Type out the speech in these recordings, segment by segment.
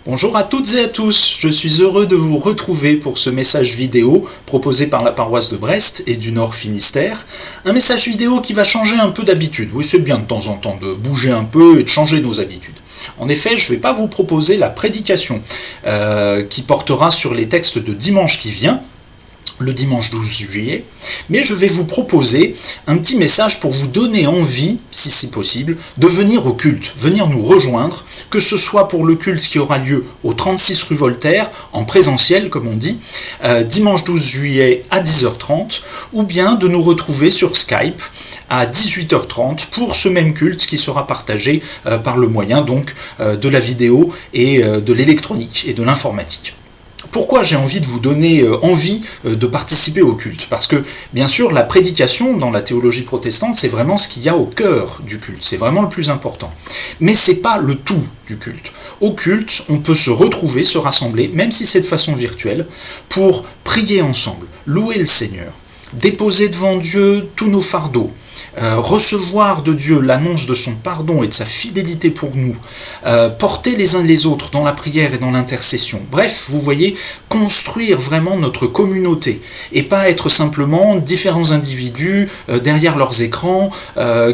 Bonjour à toutes et à tous, je suis heureux de vous retrouver pour ce message vidéo proposé par la paroisse de Brest et du Nord Finistère. Un message vidéo qui va changer un peu d'habitude. Oui, c'est bien de temps en temps de bouger un peu et de changer nos habitudes. En effet, je ne vais pas vous proposer la prédication qui portera sur les textes de dimanche qui vient, le dimanche 12 juillet, mais je vais vous proposer un petit message pour vous donner envie, si c'est possible, de venir au culte, venir nous rejoindre, que ce soit pour le culte qui aura lieu au 36 rue Voltaire, en présentiel comme on dit, dimanche 12 juillet à 10h30, ou bien de nous retrouver sur Skype à 18h30 pour ce même culte qui sera partagé par le moyen donc de la vidéo et de l'électronique et de l'informatique. Pourquoi j'ai envie de vous donner envie de participer au culte? Parce que, bien sûr, la prédication dans la théologie protestante, c'est vraiment ce qu'il y a au cœur du culte. C'est vraiment le plus important. Mais c'est pas le tout du culte. Au culte, on peut se retrouver, se rassembler, même si c'est de façon virtuelle, pour prier ensemble, louer le Seigneur, déposer devant Dieu tous nos fardeaux, recevoir de Dieu l'annonce de son pardon et de sa fidélité pour nous, porter les uns les autres dans la prière et dans l'intercession. Bref, vous voyez, construire vraiment notre communauté et pas être simplement différents individus derrière leurs écrans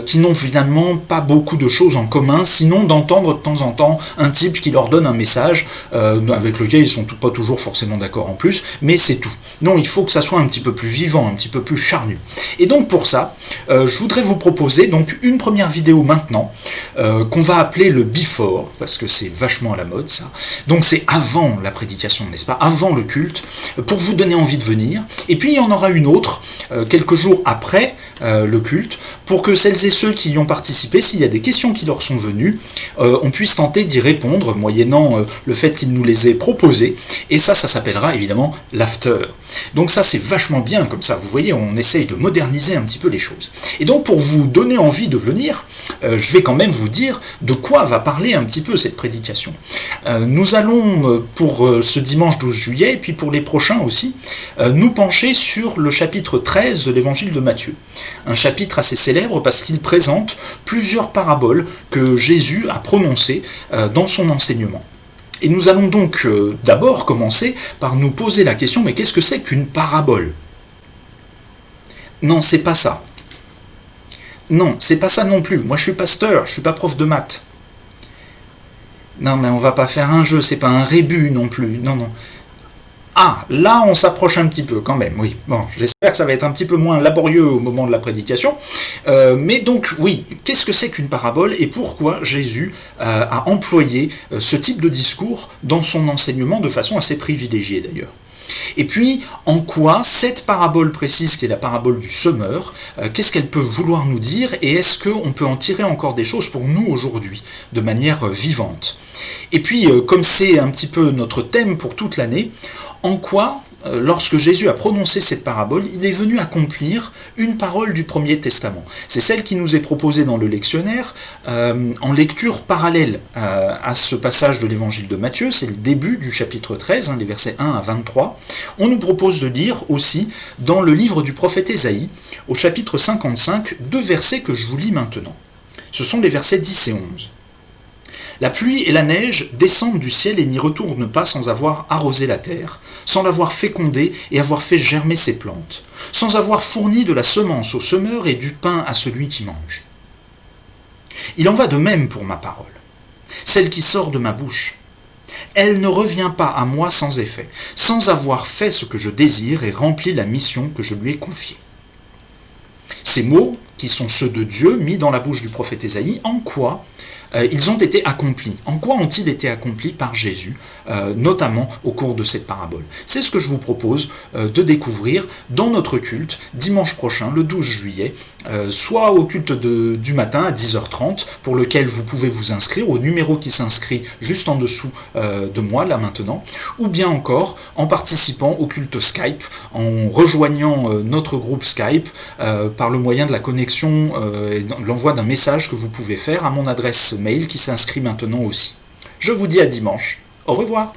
qui n'ont finalement pas beaucoup de choses en commun, sinon d'entendre de temps en temps un type qui leur donne un message avec lequel ils ne sont pas toujours forcément d'accord en plus, mais c'est tout. Non, il faut que ça soit un petit peu plus vivant, un petit peu plus charnu. Et donc pour ça, je voudrais vous proposer donc une première vidéo maintenant, qu'on va appeler le before, parce que c'est vachement à la mode ça. Donc c'est avant la prédication, n'est-ce pas, avant le culte, pour vous donner envie de venir. Et puis il y en aura une autre, quelques jours après le culte, pour que celles et ceux qui y ont participé, s'il y a des questions qui leur sont venues, on puisse tenter d'y répondre, moyennant le fait qu'ils nous les aient proposées. Et ça s'appellera évidemment l'after. Donc ça c'est vachement bien comme ça, vous voyez, on essaye de moderniser un petit peu les choses. Et donc pour vous donner envie de venir, je vais quand même vous dire de quoi va parler un petit peu cette prédication. Nous allons pour ce dimanche 12 juillet, et puis pour les prochains aussi, nous pencher sur le chapitre 13 de l'évangile de Matthieu. Un chapitre assez célèbre parce qu'il présente plusieurs paraboles que Jésus a prononcées dans son enseignement. Et nous allons donc d'abord commencer par nous poser la question, mais qu'est-ce que c'est qu'une parabole? Non, c'est pas ça. Non, c'est pas ça non plus. Moi, je suis pasteur, je suis pas prof de maths. Non, mais on va pas faire un jeu, c'est pas un rébus non plus. Non, non. Ah, là, on s'approche un petit peu quand même, oui. Bon, j'espère que ça va être un petit peu moins laborieux au moment de la prédication. Mais donc, oui, qu'est-ce que c'est qu'une parabole et pourquoi Jésus a employé ce type de discours dans son enseignement de façon assez privilégiée d'ailleurs? Et puis, en quoi cette parabole précise, qui est la parabole du semeur, qu'est-ce qu'elle peut vouloir nous dire et est-ce qu'on peut en tirer encore des choses pour nous aujourd'hui, de manière vivante? Et puis, comme c'est un petit peu notre thème pour toute l'année, en quoi, lorsque Jésus a prononcé cette parabole, il est venu accomplir une parole du Premier Testament. C'est celle qui nous est proposée dans le lectionnaire en lecture parallèle à ce passage de l'évangile de Matthieu. C'est le début du chapitre 13, les versets 1 à 23. On nous propose de lire aussi dans le livre du prophète Ésaïe, au chapitre 55, deux versets que je vous lis maintenant. Ce sont les versets 10 et 11. La pluie et la neige descendent du ciel et n'y retournent pas sans avoir arrosé la terre, sans l'avoir fécondée et avoir fait germer ses plantes, sans avoir fourni de la semence au semeur et du pain à celui qui mange. Il en va de même pour ma parole, celle qui sort de ma bouche. Elle ne revient pas à moi sans effet, sans avoir fait ce que je désire et rempli la mission que je lui ai confiée. Ces mots, qui sont ceux de Dieu, mis dans la bouche du prophète Ésaïe, en quoi ils ont été accomplis? En quoi ont-ils été accomplis par Jésus, notamment au cours de cette parabole? C'est ce que je vous propose de découvrir dans notre culte, dimanche prochain, le 12 juillet, soit au culte du matin à 10h30, pour lequel vous pouvez vous inscrire, au numéro qui s'inscrit juste en dessous de moi, là maintenant, ou bien encore en participant au culte Skype, en rejoignant notre groupe Skype par le moyen de la connexion et l'envoi d'un message que vous pouvez faire à mon adresse mail qui s'inscrit maintenant aussi. Je vous dis à dimanche. Au revoir.